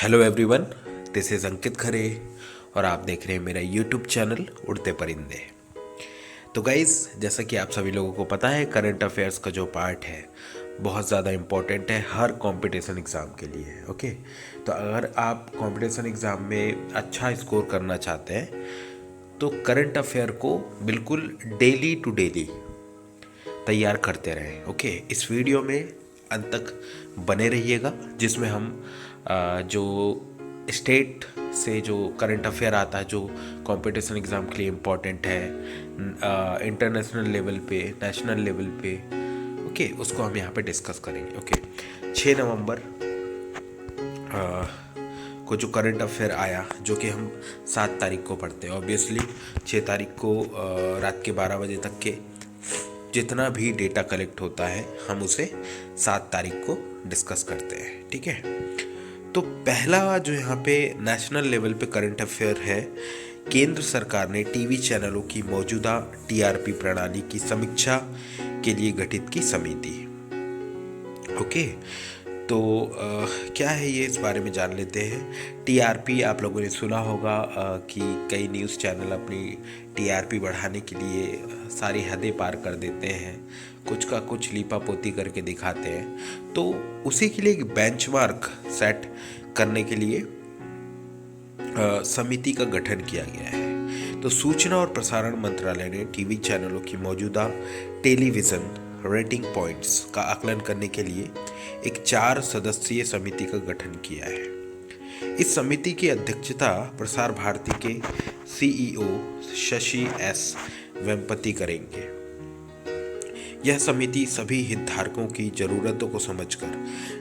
Hello everyone, this is अंकित खरे और आप देख रहे हैं मेरा यूट्यूब चैनल उड़ते परिंदे। तो गाइज़, जैसा कि आप सभी लोगों को पता है, करंट अफेयर्स का जो पार्ट है बहुत ज़्यादा इम्पोर्टेंट है हर कंपटीशन एग्ज़ाम के लिए। ओके, तो अगर आप कंपटीशन एग्ज़ाम में अच्छा स्कोर करना चाहते हैं तो करंट अफेयर को बिल्कुल डेली टू डेली तैयार करते रहें। ओके, इस वीडियो में अंत तक बने रहिएगा, जिसमें हम जो स्टेट से जो करंट अफेयर आता है, जो कंपटीशन एग्ज़ाम के लिए इम्पोर्टेंट है, इंटरनेशनल लेवल पे, नेशनल लेवल पे, ओके, उसको हम यहाँ पे डिस्कस करेंगे। ओके, 6 नवंबर को जो करंट अफेयर आया, जो कि हम 7 तारीख को पढ़ते हैं। ऑब्वियसली 6 तारीख को रात के 12 बजे तक के जितना भी डेटा कलेक्ट होता है हम उसे 7 तारीख को डिस्कस करते हैं। ठीक है, तो पहला जो यहाँ पे नेशनल लेवल पे करंट अफेयर है, केंद्र सरकार ने टीवी चैनलों की मौजूदा टीआरपी प्रणाली की समीक्षा के लिए गठित की समिति। ओके, तो क्या है ये, इस बारे में जान लेते हैं। टीआरपी आप लोगों ने सुना होगा कि कई न्यूज़ चैनल अपनी टीआरपी बढ़ाने के लिए सारी हदें पार कर देते हैं, कुछ का कुछ लीपापोती करके दिखाते हैं। तो उसी के लिए एक बेंचमार्क सेट करने के लिए समिति का गठन किया गया है। तो सूचना और प्रसारण मंत्रालय ने टीवी चैनलों की मौजूदा टेलीविज़न रेटिंग पॉइंट्स का आकलन करने के लिए एक 4 सदस्यीय समिति का गठन किया है। इस समिति की अध्यक्षता प्रसार भारती के सीईओ शशि एस वेम्पति करेंगे। यह समिति सभी हितधारकों की जरूरतों को समझकर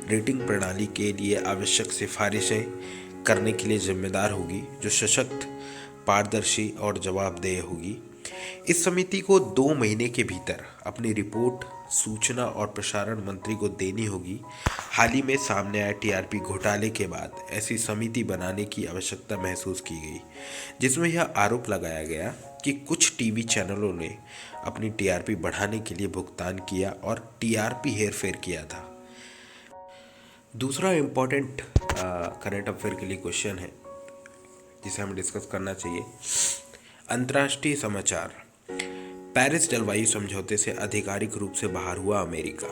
रेटिंग प्रणाली के लिए आवश्यक सिफारिशें करने के लिए जिम्मेदार होगी, जो सशक्त, पारदर्शी और जवाबदेह होगी। इस समिति को 2 महीने के भीतर अपनी रिपोर्ट सूचना और प्रसारण मंत्री को देनी होगी। हाल ही में सामने आए टीआरपी घोटाले के बाद ऐसी समिति बनाने की आवश्यकता महसूस की गई, जिसमें यह आरोप लगाया गया कि कुछ टीवी चैनलों ने अपनी टीआरपी बढ़ाने के लिए भुगतान किया और टीआरपी हेरफेर किया था। दूसरा इम्पोर्टेंट करंट अफेयर के लिए क्वेश्चन है जिसे हमें डिस्कस करना चाहिए। अंतर्राष्ट्रीय समाचार, पेरिस जलवायु समझौते से आधिकारिक रूप से बाहर हुआ अमेरिका।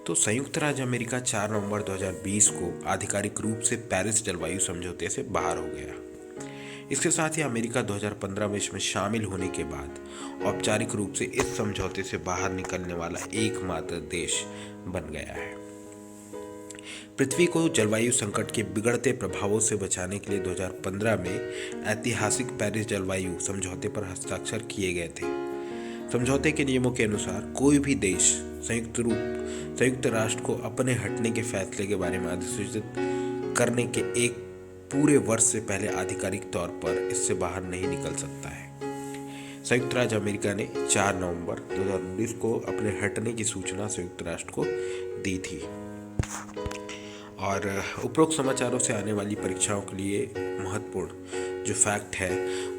तो संयुक्त राज्य अमेरिका 4 नवंबर 2020 को आधिकारिक रूप से पेरिस जलवायु समझौते से बाहर हो गया। इसके साथ ही अमेरिका 2015 में इसमें शामिल होने के बाद औपचारिक रूप से इस समझौते से बाहर निकलने वाला एकमात्र देश बन गया है। पृथ्वी को जलवायु संकट के बिगड़ते प्रभावों से बचाने के लिए 2015 में ऐतिहासिक पेरिस जलवायु समझौते पर हस्ताक्षर किए गए थे। समझौते के नियमों के अनुसार कोई भी देश संयुक्त राष्ट्र को अपने हटने के फैसले के बारे में अधिसूचित करने के एक पूरे वर्ष से पहले आधिकारिक तौर पर इससे बाहर नहीं निकल सकता है। संयुक्त राज्य अमेरिका ने 4 नवंबर 2019 को अपने हटने की सूचना संयुक्त राष्ट्र को दी थी। और उपरोक्त समाचारों से आने वाली परीक्षाओं के लिए महत्वपूर्ण जो फैक्ट है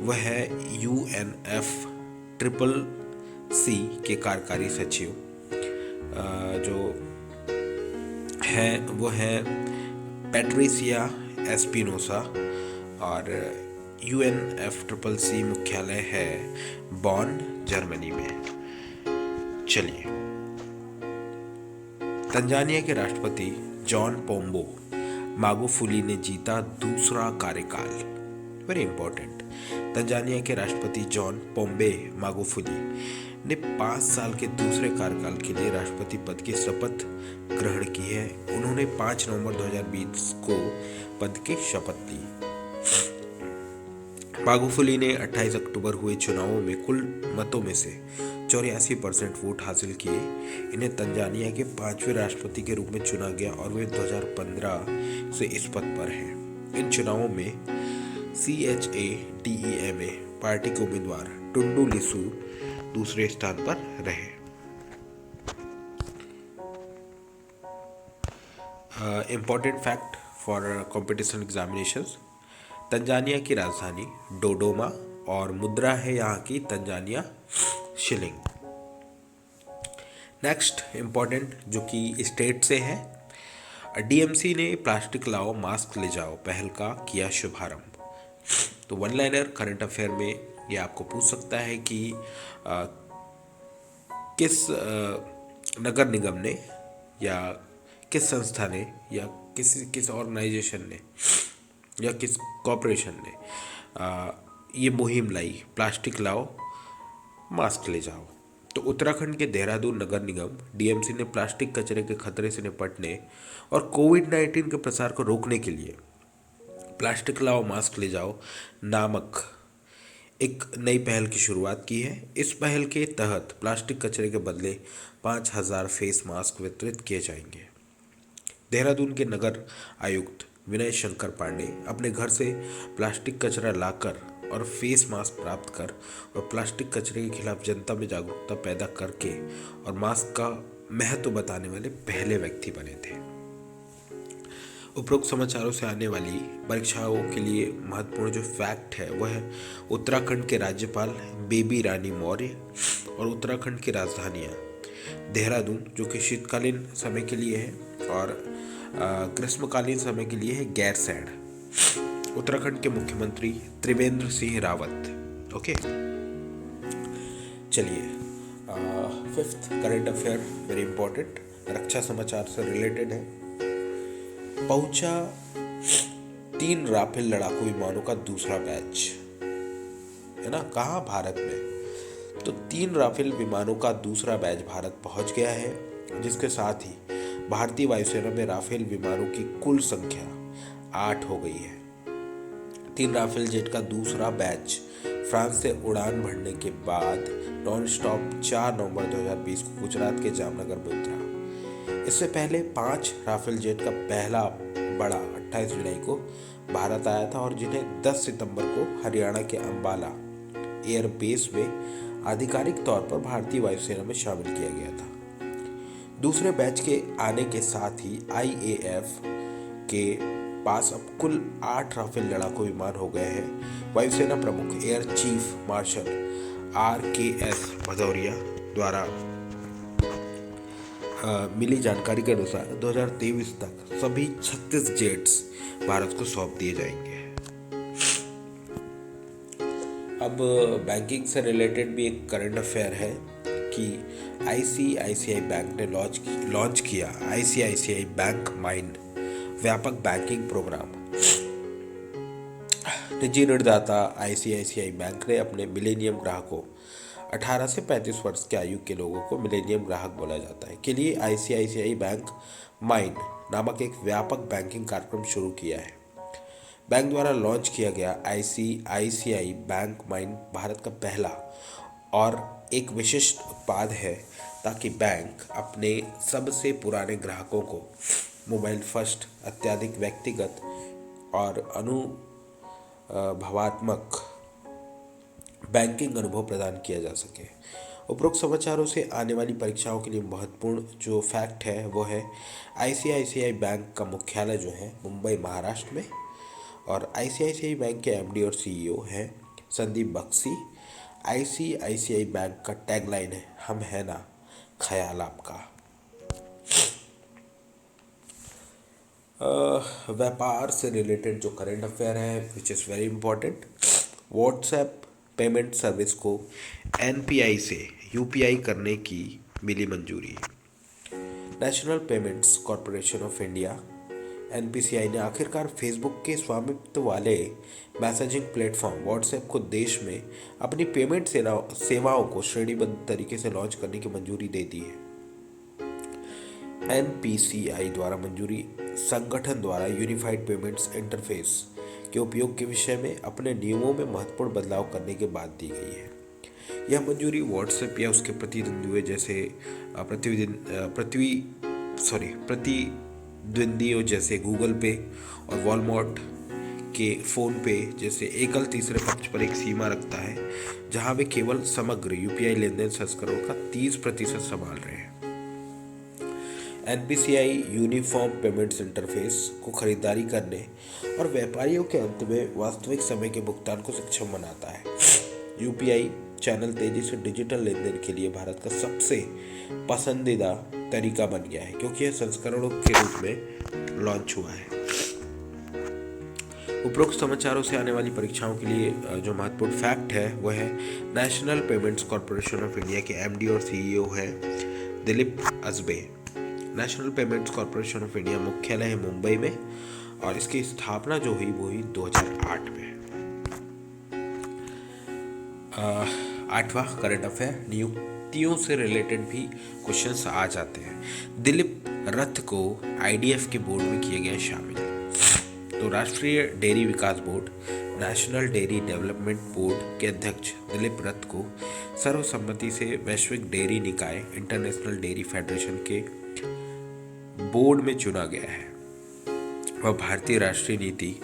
वह है UNFCCC के कार्यकारी सचिव जो है वो है पैट्रिसिया एस्पिनोसा, और UNFCCC मुख्यालय है बॉन, जर्मनी में। चलिए, तंजानिया के राष्ट्रपति जॉन पोम्बो मागुफुली ने जीता दूसरा कार्यकाल। वेरी इंपॉर्टेंट, तंजानिया के राष्ट्रपति जॉन पोम्बे मागुफुली ने 5 साल के दूसरे कार्यकाल के लिए राष्ट्रपति पद की शपथ ग्रहण की है। उन्होंने 5 नवंबर 2020 को पद की शपथ ली। मागुफुली ने 28 अक्टूबर हुए चुनावों में कुल मतों में से 84% वोट हासिल किए। इन्हें तंजानिया के 5वें राष्ट्रपति के रूप में चुना गया और वे 2015 से इस पद पर हैं। इन चुनावों में CHADEMA पार्टी के उम्मीदवार टुंडू लिसु दूसरे स्थान पर रहे। Important fact for competition examinations, Tanzania की राजधानी डोडोमा और मुद्रा है यहाँ की तंजानिया शिलिंग। नेक्स्ट इम्पॉर्टेंट जो कि स्टेट से है, डीएमसी ने प्लास्टिक लाओ मास्क ले जाओ पहल का किया शुभारंभ। तो वन लाइनर करंट अफेयर में ये आपको पूछ सकता है कि किस नगर निगम ने या किस संस्था ने या किस ऑर्गेनाइजेशन ने या किस कॉरपोरेशन ने ये मुहिम लाई, प्लास्टिक लाओ मास्क ले जाओ। तो उत्तराखंड के देहरादून नगर निगम डीएमसी ने प्लास्टिक कचरे के खतरे से निपटने और कोविड-19 के प्रसार को रोकने के लिए प्लास्टिक लाओ मास्क ले जाओ नामक एक नई पहल की शुरुआत की है। इस पहल के तहत प्लास्टिक कचरे के बदले 5,000 फेस मास्क वितरित किए जाएंगे। देहरादून के नगर आयुक्त विनय शंकर पांडे अपने घर से प्लास्टिक कचरा लाकर और फेस मास्क प्राप्त कर और प्लास्टिक कचरे के खिलाफ जनता में जागरूकता पैदा करके और मास्क का महत्व बताने वाले पहले व्यक्ति बने थे। उपरोक्त समाचारों से आने वाली परीक्षाओं के लिए महत्वपूर्ण जो फैक्ट है वह है उत्तराखंड के राज्यपाल बेबी रानी मौर्य और उत्तराखंड की राजधानियाँ देहरादून जो कि शीतकालीन समय के लिए है और ग्रीष्मकालीन समय के लिए है गैरसैंण। उत्तराखंड के मुख्यमंत्री त्रिवेंद्र सिंह रावत। ओके, चलिए fifth current affair very important, रक्षा समाचार से रिलेटेड है। पहुंचा 3 राफेल लड़ाकू विमानों का दूसरा बैच, है ना, कहाँ? भारत में। तो 3 राफेल विमानों का दूसरा बैच भारत पहुंच गया है, जिसके साथ ही भारतीय वायुसेना में राफेल विमानों की कुल संख्या 8 हो गई है। 3 राफेल जेट का दूसरा बैच फ्रांस से उड़ान भरने के बाद नॉन स्टॉप 4 नवंबर 2020 को गुजरात के जामनगर में उतरा। इससे पहले 5 राफेल जेट का पहला बड़ा 28 जुलाई को भारत आया था और जिन्हें 10 सितंबर को हरियाणा के अंबाला एयरबेस में आधिकारिक तौर पर भारतीय वायुसेना में शामिल किया गया था। दूसरे बैच के आने के साथ ही आईएएफ के पास अब कुल 8 राफेल लड़ाकू विमान हो गए हैं। वायुसेना प्रमुख air chief marshal RKS Bhadauria द्वारा मिली जानकारी के अनुसार 2023 तक सभी 36 जेट्स भारत को सौंप दिए जाएंगे। अब बैंकिंग से रिलेटेड भी एक करंट अफेयर है कि ICICI बैंक ने लॉन्च किया ICICI बैंक माइंड व्यापक बैंकिंग प्रोग्राम। निजी ऋणदाता ICICI बैंक ने अपने मिलेनियम ग्राहकों 18 से 35 वर्ष के आयु के लोगों को मिलेनियम ग्राहक बोला जाता है के लिए ICICI बैंक माइंड नामक एक व्यापक बैंकिंग कार्यक्रम शुरू किया है। बैंक द्वारा लॉन्च किया गया ICICI बैंक माइंड भारत का पहला और एक विशिष्ट उत्पाद है ताकि बैंक अपने सबसे पुराने ग्राहकों को मोबाइल फर्स्ट अत्यधिक व्यक्तिगत और अनुभवात्मक बैंकिंग अनुभव प्रदान किया जा सके। उपरोक्त समाचारों से आने वाली परीक्षाओं के लिए महत्वपूर्ण जो फैक्ट है वो है ICICI बैंक का मुख्यालय जो है मुंबई महाराष्ट्र में और ICICI बैंक के MD और CEO हैं संदीप बख्शी। ICICI बैंक का टैगलाइन है हम है ना ख्याल आपका। व्यापार से रिलेटेड जो करंट अफेयर है which is very important, WhatsApp payment service को NPI से UPI करने की मिली मंजूरी। National payments corporation of India NPCI ने आखिरकार फेसबुक के स्वामित्व वाले मैसेजिंग प्लेटफॉर्म व्हाट्सएप को देश में अपनी पेमेंट सेवाओं को श्रेणीबद्ध तरीके से लॉन्च करने की मंजूरी दे दी है। NPCI द्वारा मंजूरी संगठन द्वारा यूनिफाइड पेमेंट्स इंटरफेस के उपयोग के विषय में अपने नियमों में महत्वपूर्ण बदलाव करने के बाद दी गई है। यह मंजूरी व्हाट्सएप या उसके प्रतिद्वंदियों जैसे प्रतिद्वंदियों जैसे गूगल पे और वॉलमार्ट के फ़ोन पे जैसे एकल तीसरे पक्ष पर एक सीमा रखता है जहां वे केवल समग्र UPI लेनदेन संस्करण का 30% संभाल रहे हैं। NPCI यूनिफॉर्म पेमेंट्स इंटरफेस को खरीदारी करने और व्यापारियों के अंत में वास्तविक समय के भुगतान को सक्षम बनाता है। UPI चैनल तेजी से डिजिटल लेनदेन के लिए भारत का सबसे पसंदीदा तरीका बन गया है, क्योंकि यह संस्करणों के रूप में लॉन्च हुआ है। उपरोक्त समाचारों से आने वाली परीक्षाओं के लिए जो महत्वपूर्ण फैक्ट है वह है national payments corporation of India के एमडी और सीईओ है दिलीप अजबे। National payments corporation of India मुख्यालय है मुंबई में और इसकी स्थापना जो हुई वो हुई 2008 में। आठवां करंट अफेयर, नियुक्तियों से रिलेटेड भी क्वेश्चंस आ जाते हैं। दिलीप रथ को आईडीएफ के बोर्ड में किया गया शामिल। तो राष्ट्रीय डेयरी विकास board, national dairy development board के अध्यक्ष दिलीप रथ को सर्वसम्मति से वैश्विक डेयरी निकाय इंटरनेशनल डेयरी फेडरेशन के बोर्ड में चुना गया है। वह भारतीय राष्ट्रीय नीति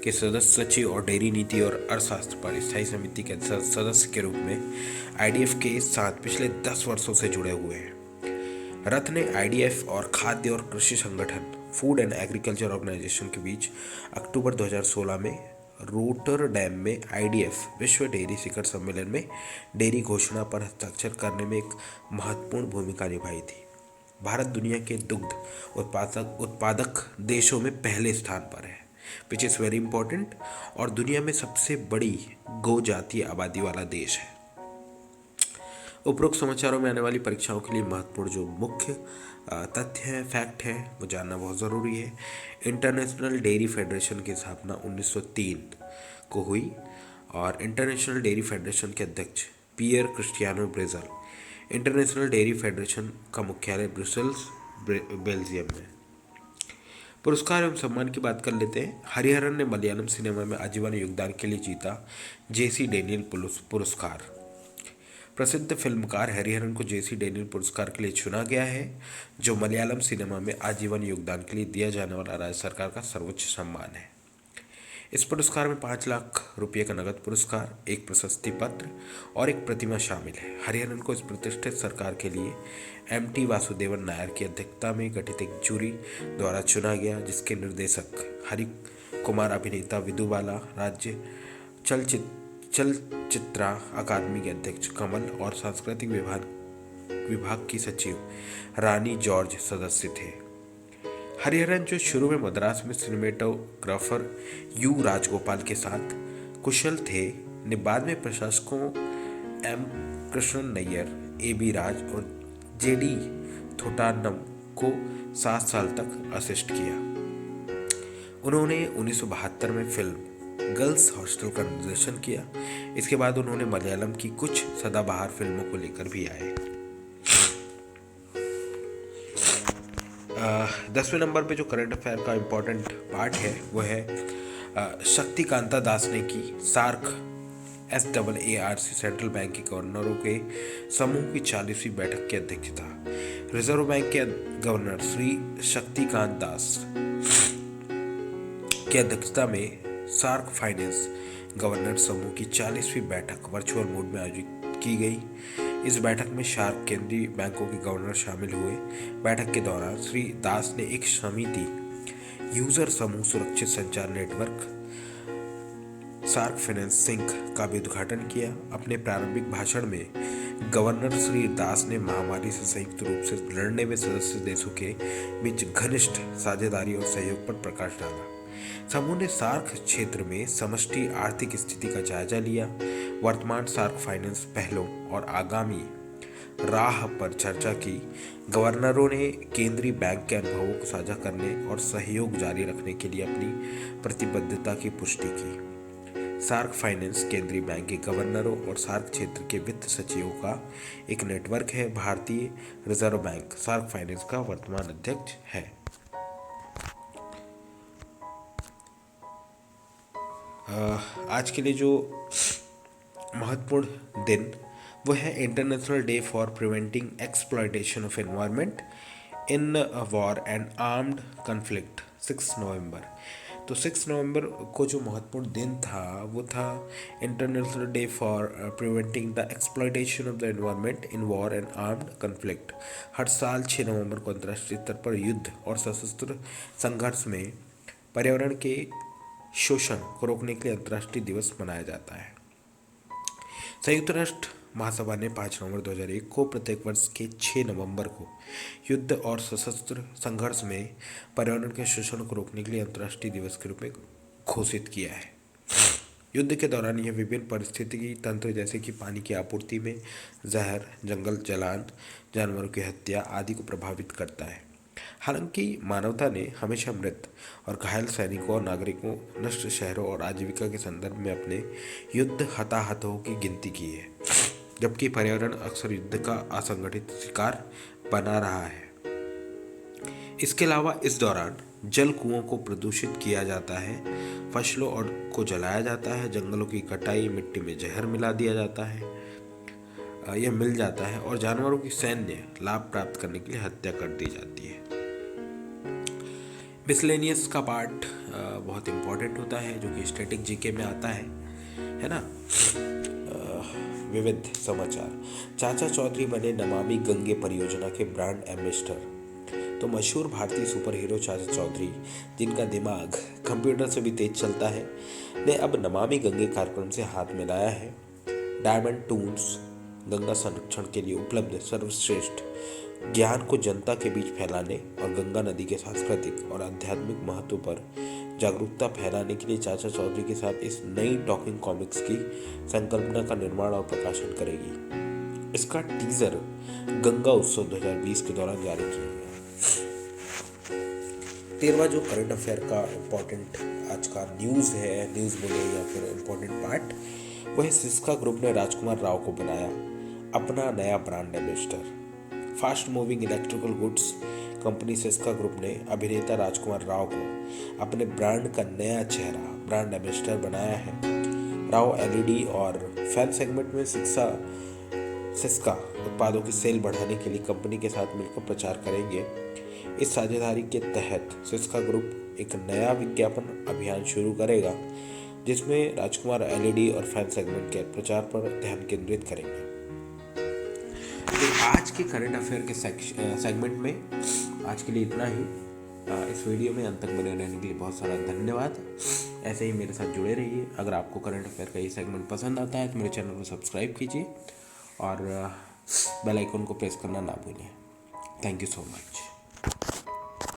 के सदस्य सचिव और डेयरी नीति और अर्थशास्त्र पर स्थायी समिति के सदस्य के रूप में आईडीएफ के साथ पिछले 10 वर्षों से जुड़े हुए हैं। रथ ने आईडीएफ और खाद्य और कृषि संगठन फूड एंड एग्रीकल्चर ऑर्गेनाइजेशन के बीच अक्टूबर 2016 में रोटरडैम में आईडीएफ विश्व डेयरी शिखर सम्मेलन में डेयरी घोषणा पर हस्ताक्षर करने में एक महत्वपूर्ण भूमिका निभाई थी। भारत दुनिया के दुग्ध उत्पादक देशों में पहले स्थान पर है, विच इज़ वेरी इंपॉर्टेंट, और दुनिया में सबसे बड़ी गौ जातीय आबादी वाला देश है। उपरोक्त समाचारों में आने वाली परीक्षाओं के लिए महत्वपूर्ण जो मुख्य तथ्य है, फैक्ट है, वो जानना बहुत ज़रूरी है। इंटरनेशनल डेयरी फेडरेशन की स्थापना 1903 को हुई और इंटरनेशनल डेयरी फेडरेशन के अध्यक्ष पियर क्रिस्टियानो ब्रेजल। इंटरनेशनल डेयरी फेडरेशन का मुख्यालय ब्रुसेल्स, बेल्जियम में। पुरस्कार एवं सम्मान की बात कर लेते हैं। हरिहरन ने मलयालम सिनेमा में आजीवन योगदान के लिए जीता जेसी डेनियल पुरस्कार। प्रसिद्ध फिल्मकार हरिहरन को जेसी डेनियल पुरस्कार के लिए चुना गया है, जो मलयालम सिनेमा में आजीवन योगदान के लिए दिया जाने वाला राज्य सरकार का सर्वोच्च सम्मान है। इस पुरस्कार में 5 लाख रुपये का नगद पुरस्कार, एक प्रशस्ति पत्र और एक प्रतिमा शामिल है। हरिहरन को इस प्रतिष्ठित सरकार के लिए एमटी वासुदेवन नायर की अध्यक्षता में गठित एक जूरी द्वारा चुना गया, जिसके निर्देशक हरि कुमार, अभिनेता विदुबाला, राज्य चलचित्रा अकादमी के अध्यक्ष कमल और सांस्कृतिक विभाग की सचिव रानी जॉर्ज सदस्य थे। हरिहरन जो शुरू में मद्रास में सिनेमेटोग्राफर यू राजगोपाल के साथ कुशल थे, ने बाद में प्रशासकों M Krishnan Nair, A B Raj और जेडी थोटानम को 7 साल तक असिस्ट किया। उन्होंने 1972 में फिल्म गर्ल्स हॉस्टल का निर्देशन किया। इसके बाद उन्होंने मलयालम की कुछ सदाबहार फिल्मों को लेकर भी आए। 10वें नंबर पे जो करंट अफेयर का इम्पोर्टेंट पार्ट है वो है शक्तिकांता दास ने की सार्क SAARC सेंट्रल बैंक के गवर्नरों के समूह की 40वीं बैठक की अध्यक्षता। रिजर्व बैंक के गवर्नर श्री शक्तिकांत दास की अध्यक्षता में सार्क फाइनेंस गवर्नर समूह की 40वीं बैठक वर्चुअल मोड में आयोजित की गई। इस बैठक में सार्क केंद्रीय बैंकों के गवर्नर शामिल हुए। बैठक के दौरान श्री दास ने एक समिति यूजर समूह सुरक्षित संचार नेटवर्क सार्क फाइनेंसिंग का भी उद्घाटन किया। अपने प्रारंभिक भाषण में गवर्नर श्री दास ने महामारी से संयुक्त रूप से लड़ने में सदस्य देशों के बीच घनिष्ठ साझेदारी और सहयोग पर प्रकाश डाला। समूह ने सार्क क्षेत्र में समष्टि आर्थिक स्थिति का जायजा लिया, वर्तमान सार्क फाइनेंस पहलों और आगामी राह पर चर्चा की। गवर्नरों ने केंद्रीय बैंक के अनुभवों को साझा करने और सहयोग जारी रखने के लिए अपनी प्रतिबद्धता की पुष्टि की। सार्क फाइनेंस केंद्रीय बैंक के गवर्नरों और सार्क क्षेत्र के वित्त सचिवों का एक नेटवर्क है। भारतीय रिजर्व बैंक सार्क फाइनेंस का वर्तमान अध्यक्ष है। आज के लिए जो महत्वपूर्ण दिन वो है international day for preventing exploitation of environment in war and armed conflict 6 नवंबर। तो 6 नवंबर को जो महत्वपूर्ण दिन था वो था international day for preventing the exploitation of the environment in war and armed conflict. हर साल 6 नवंबर को अंतर्राष्ट्रीय स्तर पर युद्ध और सशस्त्र संघर्ष में पर्यावरण के शोषण को रोकने के लिए अंतर्राष्ट्रीय दिवस मनाया जाता है। संयुक्त राष्ट्र महासभा ने 5 नवंबर 2001 को प्रत्येक वर्ष के 6 नवंबर को युद्ध और सशस्त्र संघर्ष में पर्यावरण के शोषण को रोकने के लिए अंतर्राष्ट्रीय दिवस के रूप में घोषित किया है। युद्ध के दौरान यह विभिन्न पारिस्थितिकी तंत्र जैसे कि पानी की आपूर्ति में जहर, जंगल जलान, जानवरों की हत्या आदि को प्रभावित करता है। हालांकि मानवता ने हमेशा मृत और घायल सैनिकों और नागरिकों, नष्ट शहरों और आजीविका के संदर्भ में अपने युद्ध हताहतों की गिनती की है, जबकि पर्यावरण अक्सर युद्ध का असंगठित शिकार बना रहा है। इसके अलावा इस दौरान जल कुओं को प्रदूषित किया जाता है, फसलों और को जलाया जाता है, जंगलों की कटाई, मिट्टी में जहर मिला दिया जाता है, यह मिल जाता है और जानवरों की सैन्य लाभ प्राप्त करने के लिए हत्या कर दी जाती है। मिसलेनियस का पार्ट बहुत इम्पोर्टेंट होता है जो कि स्टैटिक जीके में आता है ना। विविध समाचार। चाचा चौधरी बने नमामि गंगे परियोजना के ब्रांड एम्बेसडर। तो मशहूर भारतीय सुपर हीरो चाचा चौधरी, जिनका दिमाग कंप्यूटर से भी तेज चलता है, ने अब नमामि गंगे कार्यक्रम से हाथ मिलाया है। डायमंड टूल्स गंगा संरक्षण के लिए उपलब्ध सर्वश्रेष्ठ ज्ञान को जनता के बीच फैलाने और गंगा नदी के सांस्कृतिक और आध्यात्मिक महत्व पर जागरूकता फैलाने के लिए चाचा चौधरी के साथ इस नई टॉकिंग कॉमिक्स की संकल्पना का निर्माण और प्रकाशन करेगी। इसका टीजर गंगा उत्सव 2020 के दौरान जारी किया गया। 13वां जो करंट अफेयर का इम्पोर्टेंट आज का न्यूज़ बोले या फिर इम्पोर्टेंट पार्ट, वह सिस्का ग्रुप ने राजकुमार राव को बनाया अपना नया brand ambassador. Fast moving electrical goods company Syska group ने अभिनेता राजकुमार राव को अपने ब्रांड का नया चेहरा ब्रांड एम्बेसडर बनाया है। राव एलईडी और फैन सेगमेंट में सिस्का उत्पादों की सेल बढ़ाने के लिए कंपनी के साथ मिलकर प्रचार करेंगे। इस साझेदारी के तहत सिस्का ग्रुप एक नया विज्ञापन अभियान शुरू करेगा जिसमें राजकुमार एलईडी और फैन सेगमेंट के प्रचार पर ध्यान केंद्रित करेंगे। तो आज के करंट अफेयर के सेगमेंट में आज के लिए इतना ही। इस वीडियो में अंत तक बने रहने के लिए बहुत सारा धन्यवाद। ऐसे ही मेरे साथ जुड़े रहिए। अगर आपको करंट अफेयर का ये सेगमेंट पसंद आता है तो मेरे चैनल को सब्सक्राइब कीजिए और बेल आइकन को प्रेस करना ना भूलिए। Thank you so much.